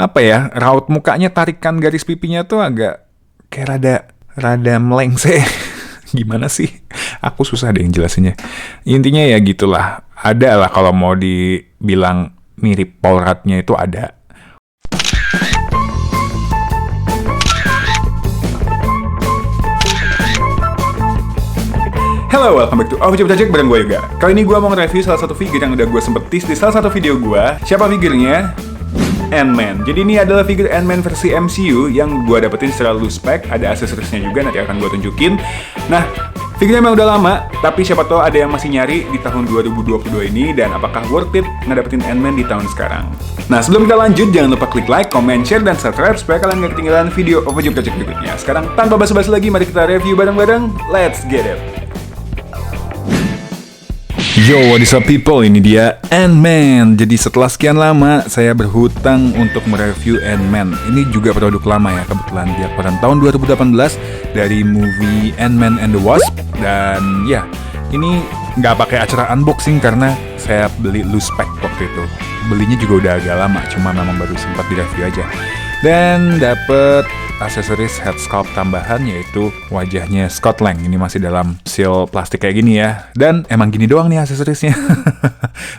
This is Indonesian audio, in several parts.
apa ya, raut mukanya, tarikan garis pipinya tuh agak kayak rada melengseh. Gimana sih? Aku susah deh yang jelasinnya. Intinya ya gitulah. Ada lah kalau mau dibilang mirip Paul Rudd-nya itu ada. Halo, welcome back to Official Project bareng gue Yoga. Kali ini gue mau nge-review salah satu figure yang udah gue sempet tease di salah satu video gue. Siapa figurnya? Ant-Man. Jadi ini adalah figur Ant-Man versi MCU yang gue dapetin secara loose pack. Ada aksesorisnya juga, nanti akan gue tunjukin. Nah, figurnya memang udah lama, tapi siapa tahu ada yang masih nyari di tahun 2022 ini, dan apakah worth it ngedapetin Ant-Man di tahun sekarang. Nah, sebelum kita lanjut, jangan lupa klik like, comment, share, dan subscribe supaya kalian gak ketinggalan video Official Project berikutnya. Sekarang tanpa basa-basi lagi, mari kita review bareng-bareng. Let's get it! Yo, what is up people? Ini dia Ant-Man. Jadi setelah sekian lama saya berhutang untuk mereview Ant-Man. Ini juga produk lama ya, kebetulan dia pada tahun 2018 dari movie Ant-Man and the Wasp. Dan ya, ini nggak pakai acara unboxing karena saya beli loose pack waktu itu. Belinya juga udah agak lama, cuma memang baru sempat direview aja. Dan dapet aksesoris head sculpt tambahan, yaitu wajahnya Scott Lang. Ini masih dalam seal plastik kayak gini ya. Dan emang gini doang nih aksesorisnya.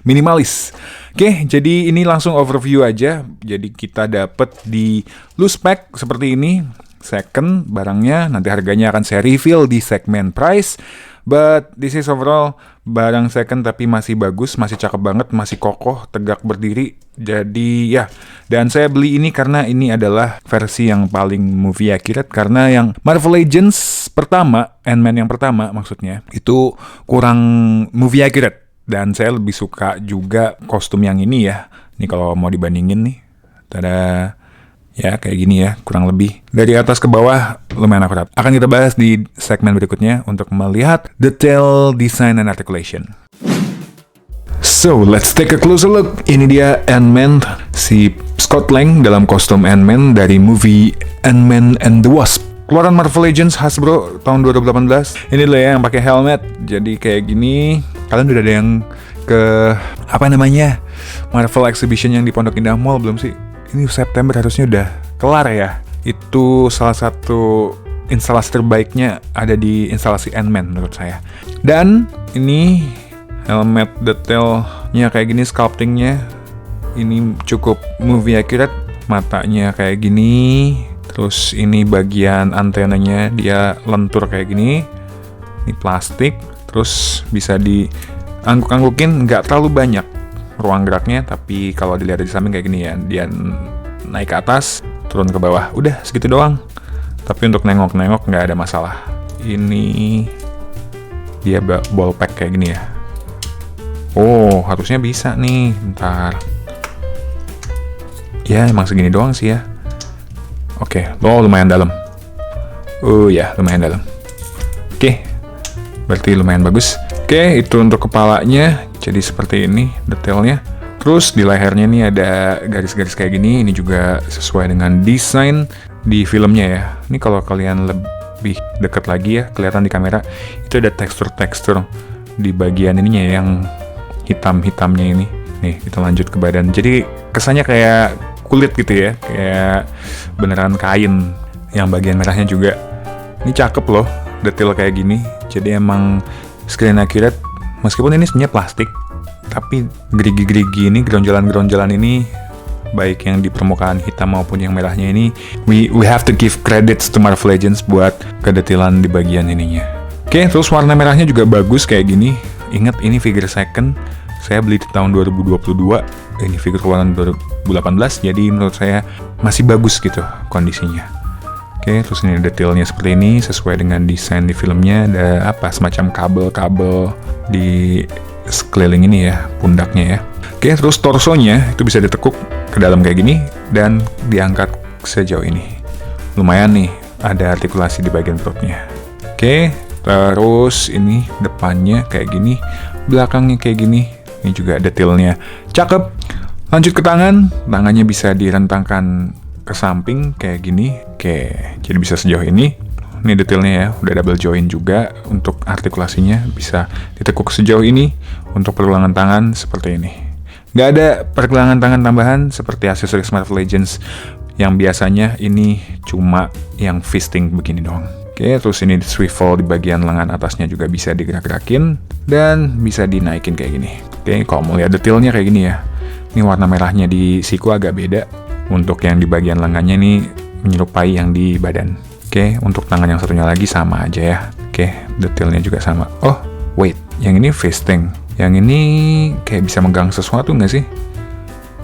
Minimalis. Oke, jadi ini langsung overview aja. Jadi kita dapet di loose pack seperti ini. Second barangnya, nanti harganya akan saya reveal di segmen price. But this is overall barang second tapi masih bagus, masih cakep banget, masih kokoh, tegak berdiri. Jadi ya, dan saya beli ini karena ini adalah versi yang paling movie accurate. Karena yang Marvel Legends pertama, Ant-Man yang pertama maksudnya, itu kurang movie accurate. Dan saya lebih suka juga kostum yang ini ya. Ini kalau mau dibandingin nih, tada. Ya, kayak gini ya, kurang lebih. Dari atas ke bawah, lumayan akurat. Akan kita bahas di segmen berikutnya untuk melihat detail design and articulation. So, let's take a closer look. Ini dia Ant-Man, si Scott Lang dalam kostum Ant-Man dari movie Ant-Man and the Wasp. Keluaran Marvel Legends Hasbro tahun 2018. Ini lah ya yang pakai helmet. Jadi kayak gini. Kalian udah ada yang ke, apa namanya, Marvel Exhibition yang di Pondok Indah Mall belum sih? Ini September harusnya udah kelar ya. Itu salah satu instalasi terbaiknya ada di instalasi Ant-Man menurut saya. Dan ini helmet detailnya kayak gini, sculptingnya ini cukup movie accurate. Matanya kayak gini. Terus ini bagian antenanya dia lentur kayak gini. Ini plastik. Terus bisa diangguk-anggukin, nggak terlalu banyak ruang geraknya, tapi kalau dilihat di samping kayak gini ya, dia naik ke atas, turun ke bawah, udah segitu doang. Tapi untuk nengok-nengok nggak ada masalah. Ini dia ball pack kayak gini ya. Oh, harusnya bisa nih. Bentar. Ya, emang segini doang sih ya. Oke, lumayan dalam. Oh ya, lumayan dalam. Oke, berarti lumayan bagus. Oke, itu untuk kepalanya. Jadi seperti ini detailnya. Terus di lehernya nih ada garis-garis kayak gini. Ini juga sesuai dengan desain di filmnya ya. Ini kalau kalian lebih dekat lagi ya, kelihatan di kamera, itu ada tekstur-tekstur di bagian ininya yang hitam-hitamnya ini. Nih, kita lanjut ke badan. Jadi kesannya kayak kulit gitu ya, kayak beneran kain. Yang bagian merahnya juga. Ini cakep loh, detail kayak gini. Jadi emang screen accurate. Meskipun ini sebenarnya plastik, tapi gerigi-gerigi ini, geronjalan-geronjalan ini, baik yang di permukaan hitam maupun yang merahnya ini, we have to give credits to Marvel Legends buat kedetailan di bagian ininya. Oke, terus warna merahnya juga bagus kayak gini. Ingat, ini figure second. Saya beli di tahun 2022. Ini figure keluaran 2018, jadi menurut saya masih bagus gitu kondisinya. Oke, terus ini detailnya seperti ini, sesuai dengan desain di filmnya. Ada apa, semacam kabel-kabel di sekeliling ini ya, pundaknya ya. Oke, terus torsonya itu bisa ditekuk ke dalam kayak gini dan diangkat sejauh ini. Lumayan nih, ada artikulasi di bagian perutnya. Oke, terus ini depannya kayak gini, belakangnya kayak gini. Ini juga detailnya cakep. Lanjut ke tangan, tangannya bisa direntangkan ke samping kayak gini. Oke, jadi bisa sejauh ini. Ini detailnya ya, udah double join juga. Untuk artikulasinya bisa ditekuk sejauh ini. Untuk pergelangan tangan seperti ini. Nggak ada pergelangan tangan tambahan seperti aksesoris Marvel Legends yang biasanya ini cuma yang fisting begini doang. Oke, terus ini swivel di bagian lengan atasnya juga bisa digerak-gerakin dan bisa dinaikin kayak gini. Oke, kalau mau lihat detailnya kayak gini ya. Ini warna merahnya di siku agak beda. Untuk yang di bagian lengannya nih menyerupai yang di badan. Oke, untuk tangan yang satunya lagi sama aja ya. Oke, detailnya juga sama. Oh, wait, yang ini fisting. Yang ini kayak bisa megang sesuatu nggak sih?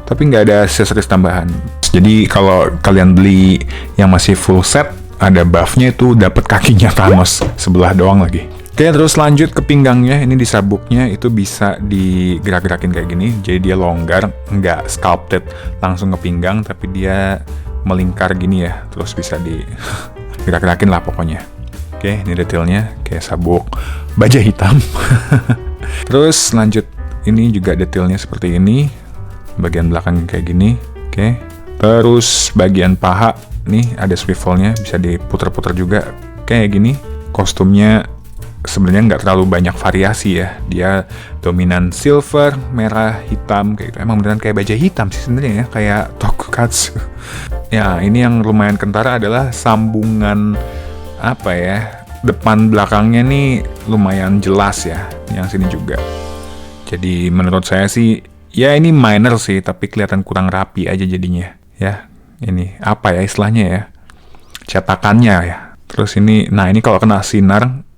Tapi nggak ada aksesoris tambahan. Jadi kalau kalian beli yang masih full set, ada buff-nya itu dapat kakinya Thanos sebelah doang lagi. Oke, terus lanjut ke pinggangnya. Ini di sabuknya itu bisa digerak-gerakin kayak gini. Jadi dia longgar, nggak sculpted langsung ke pinggang, tapi dia melingkar gini ya. Terus bisa digerak-gerakin lah pokoknya. Oke, ini detailnya kayak sabuk baja hitam. Terus lanjut, ini juga detailnya seperti ini. Bagian belakang kayak gini. Oke. Terus bagian paha nih ada swivelnya, bisa diputer-puter juga kayak gini. Kostumnya sebenarnya nggak terlalu banyak variasi ya. Dia dominan silver, merah, hitam kayak gitu. Emang beneran kayak baja hitam sih sebenarnya ya, kayak Tokukatsu. Ya, ini yang lumayan kentara adalah sambungan apa ya? Depan belakangnya nih lumayan jelas ya, yang sini juga. Jadi menurut saya sih, ya ini minor sih, tapi kelihatan kurang rapi aja jadinya. Ya, ini apa ya istilahnya ya? Cetakannya ya. Terus ini, nah ini kalau kena sinar,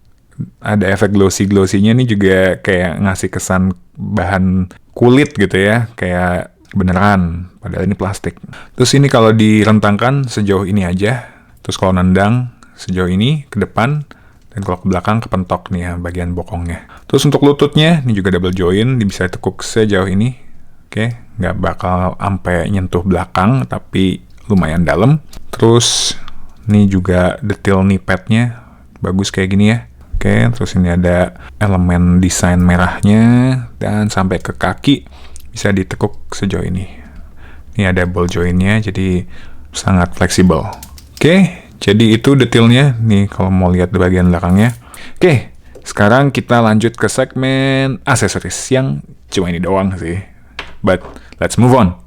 ada efek glossy-glossy-nya nih juga kayak ngasih kesan bahan kulit gitu ya, kayak beneran, padahal ini plastik. Terus ini kalau direntangkan sejauh ini aja, terus kalau nendang sejauh ini ke depan, dan kalau ke belakang kepentok nih ya bagian bokongnya. Terus untuk lututnya, ini juga double joint, bisa ditekuk sejauh ini. Oke, nggak bakal sampai nyentuh belakang, tapi lumayan dalam. Terus ini juga detail knee padnya bagus kayak gini ya. Oke, terus ini ada elemen desain merahnya, dan sampai ke kaki bisa ditekuk sejauh ini. Ini ada ball jointnya, jadi sangat fleksibel. Oke. Jadi itu detailnya nih kalau mau lihat di bagian belakangnya. Oke, sekarang kita lanjut ke segmen aksesoris yang cuma ini doang sih. But let's move on.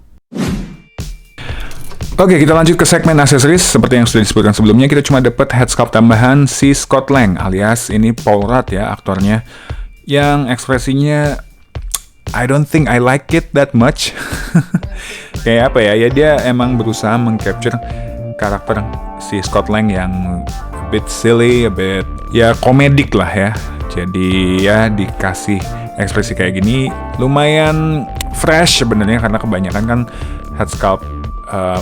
Oke, kita lanjut ke segmen aksesoris. Seperti yang sudah disebutkan sebelumnya, kita cuma dapat head sculpt tambahan si Scott Lang, alias ini Paul Rudd ya aktornya, yang ekspresinya I don't think I like it that much. Kayak apa ya? Ya dia emang berusaha mengcapture karakter si Scott Lang yang a bit silly, a bit ya komedik lah ya. Jadi ya dikasih ekspresi kayak gini lumayan fresh sebenarnya, karena kebanyakan kan head sculpt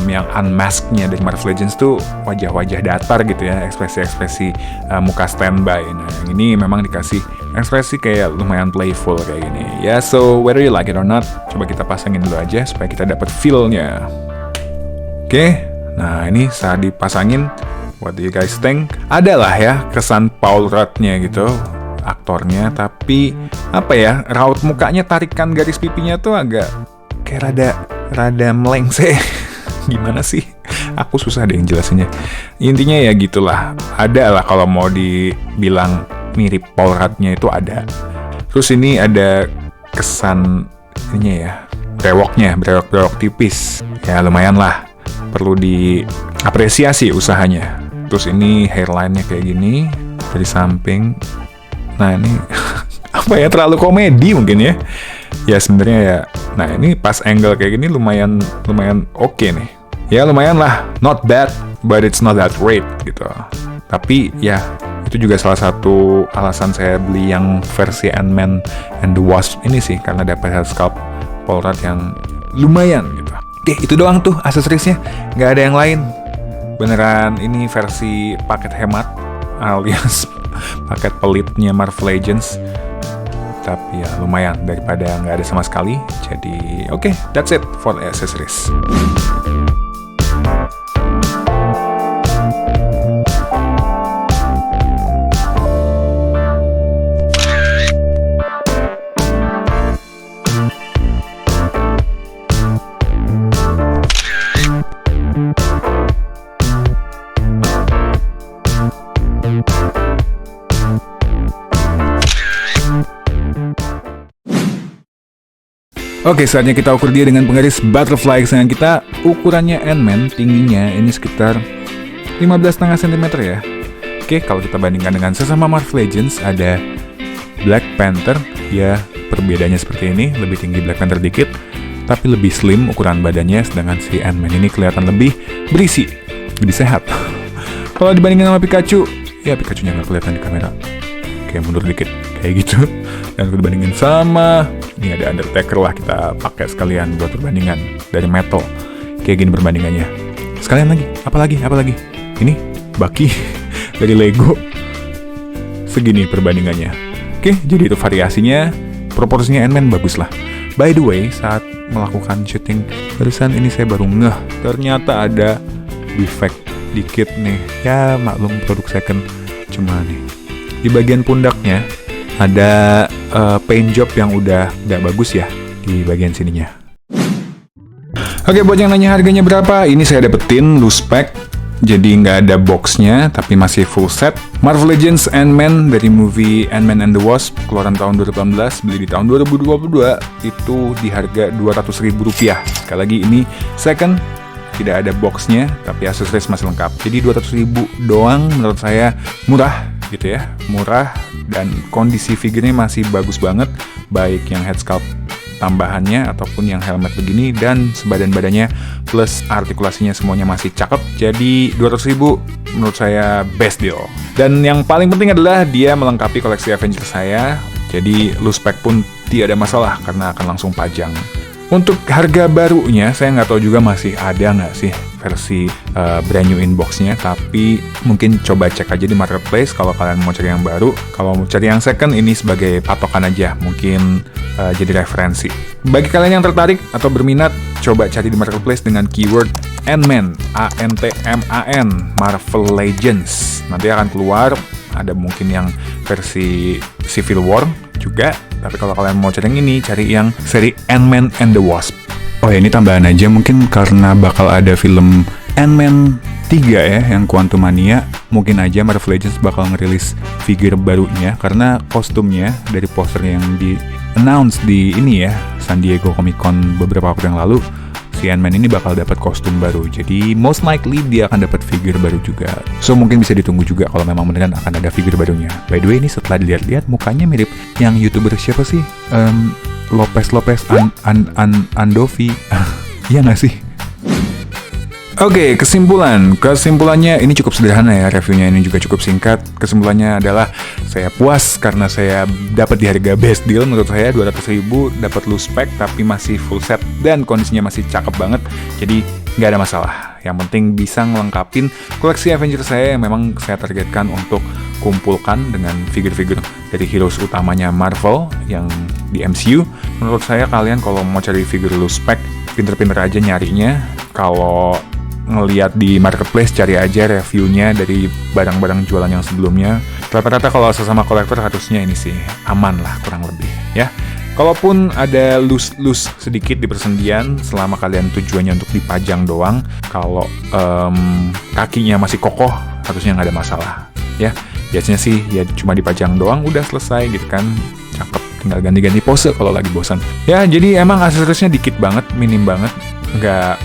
yang unmasked-nya dari Marvel Legends tuh wajah-wajah datar gitu ya, ekspresi-ekspresi muka standby. Nah yang ini memang dikasih ekspresi kayak lumayan playful kayak gini ya. So whether you like it or not, coba kita pasangin dulu aja supaya kita dapat feel-nya. Oke. Nah ini saat dipasangin, what do you guys think? Adalah ya kesan Paul Rudd-nya gitu, aktornya, tapi apa ya, raut mukanya, tarikan garis pipinya tuh agak kayak rada melengseh. Gimana sih? Aku susah deh jelasinnya. Intinya ya gitulah. Ada lah kalau mau dibilang mirip Paul Rudd-nya itu ada. Terus ini ada kesan ininya ya, brewok tipis. Ya lumayan lah. Perlu diapresiasi usahanya. Terus ini hairline-nya kayak gini dari samping. Nah ini apa ya, terlalu komedi mungkin ya. Ya sebenarnya ya. Nah ini pas angle kayak gini lumayan oke nih. Ya lumayan lah, not bad, but it's not that great gitu. Tapi ya itu juga salah satu alasan saya beli yang versi Ant-Man and the Wasp ini sih, karena dapat head sculpt Paul Rudd yang lumayan gitu. Oke, itu doang tuh aksesorisnya, nggak ada yang lain. Beneran ini versi paket hemat alias paket pelitnya Marvel Legends. Tapi ya lumayan daripada nggak ada sama sekali. Jadi oke, that's it for the accessories. Oke, saatnya kita ukur dia dengan penggaris butterfly kesayangan kita. Ukurannya Ant-Man, tingginya ini sekitar 15,5 cm ya. Oke, kalau kita bandingkan dengan sesama Marvel Legends, ada Black Panther. Ya, perbedaannya seperti ini, lebih tinggi Black Panther dikit, tapi lebih slim ukuran badannya, sedangkan si Ant-Man ini kelihatan lebih berisi, lebih sehat. Kalau dibandingkan sama Pikachu, ya Pikachu-nya nggak kelihatan di kamera. Kayak mundur dikit, kayak gitu. Dan kalau dibandingin sama, ini ada Undertaker lah, kita pakai sekalian buat perbandingan dari metal. Kayak gini perbandingannya. Sekalian lagi, apalagi. Ini Bucky dari Lego. Segini perbandingannya. Oke, jadi itu variasinya. Proporsinya Ant-Man bagus lah. By the way, saat melakukan syuting barusan ini saya baru ngeh, ternyata ada defect dikit nih. Ya maklum produk second. Cuma nih, di bagian pundaknya ada paint job yang udah gak bagus ya di bagian sininya. Oke, buat yang nanya harganya berapa, ini saya dapetin loose pack, jadi nggak ada boxnya tapi masih full set. Marvel Legends Ant-Man dari movie Ant-Man and the Wasp keluaran tahun 2018, beli di tahun 2022 itu di harga Rp200.000. Sekali lagi ini second, tidak ada boxnya tapi aksesoris masih lengkap. Jadi 200.000 doang menurut saya murah gitu ya, murah, dan kondisi figurnya masih bagus banget, baik yang head sculpt tambahannya ataupun yang helmet begini, dan sebadan-badannya plus artikulasinya semuanya masih cakep. Jadi 200.000 menurut saya best deal. Dan yang paling penting adalah dia melengkapi koleksi Avengers saya, jadi loose pack pun tidak ada masalah karena akan langsung pajang. Untuk harga barunya, saya nggak tahu juga masih ada nggak sih versi brand new inboxnya, tapi mungkin coba cek aja di marketplace kalau kalian mau cari yang baru. Kalau mau cari yang second, ini sebagai patokan aja, mungkin jadi referensi. Bagi kalian yang tertarik atau berminat, coba cari di marketplace dengan keyword Ant-Man, A-N-T-M-A-N, Marvel Legends. Nanti akan keluar, ada mungkin yang versi Civil War juga, tapi kalau kalian mau cari yang ini, cari yang seri Ant-Man and the Wasp. Oh ya, ini tambahan aja, mungkin karena bakal ada film Ant-Man 3 ya, yang Quantumania, mungkin aja Marvel Legends bakal ngerilis figure barunya, karena kostumnya dari poster yang di-announce di ini ya, San Diego Comic Con beberapa waktu yang lalu, si Ant-Man ini bakal dapat kostum baru, jadi most likely dia akan dapat figure baru juga. So mungkin bisa ditunggu juga kalau memang beneran akan ada figure barunya. By the way, ini setelah dilihat-lihat mukanya mirip yang YouTuber siapa sih? Lopez Andovi. Iya nggak sih? Oke, kesimpulannya ini cukup sederhana ya, reviewnya ini juga cukup singkat. Kesimpulannya adalah saya puas karena saya dapat di harga best deal menurut saya, 200.000 dapat loose pack tapi masih full set dan kondisinya masih cakep banget. Jadi nggak ada masalah. Yang penting bisa ngelengkapin koleksi Avengers saya yang memang saya targetkan untuk kumpulkan dengan figur-figur dari heroes utamanya Marvel yang di MCU. Menurut saya kalian kalau mau cari figur loose pack, pinter-pinter aja nyarinya. Kalau ngelihat di marketplace, cari aja reviewnya dari barang-barang jualan yang sebelumnya. Rata-rata kalau sesama kolektor harusnya ini sih aman lah kurang lebih ya. Kalaupun ada loose sedikit di persendian, selama kalian tujuannya untuk dipajang doang, kalau kakinya masih kokoh, harusnya nggak ada masalah ya. Biasanya sih ya cuma dipajang doang udah selesai gitu kan, cakep, tinggal ganti-ganti pose kalau lagi bosan. Ya jadi emang aksesorisnya dikit banget, minim banget, nggak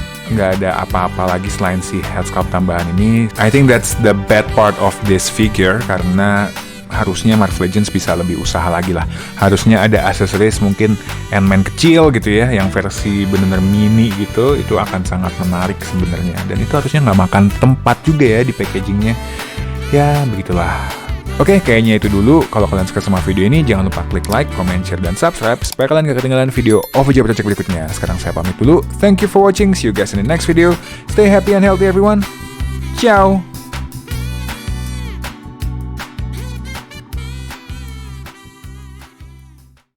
ada apa-apa lagi selain si head sculpt tambahan ini. I think that's the bad part of this figure, karena harusnya Marvel Legends bisa lebih usaha lagi lah. Harusnya ada aksesoris mungkin Ant-Man kecil gitu ya, yang versi bener-bener mini gitu, itu akan sangat menarik sebenarnya. Dan itu harusnya nggak makan tempat juga ya di packagingnya. Ya begitulah. Oke, kayaknya itu dulu. Kalau kalian suka sama video ini, jangan lupa klik like, comment, share, dan subscribe supaya kalian gak ketinggalan video OVJ Project berikutnya. Sekarang saya pamit dulu. Thank you for watching. See you guys in the next video. Stay happy and healthy everyone. Ciao.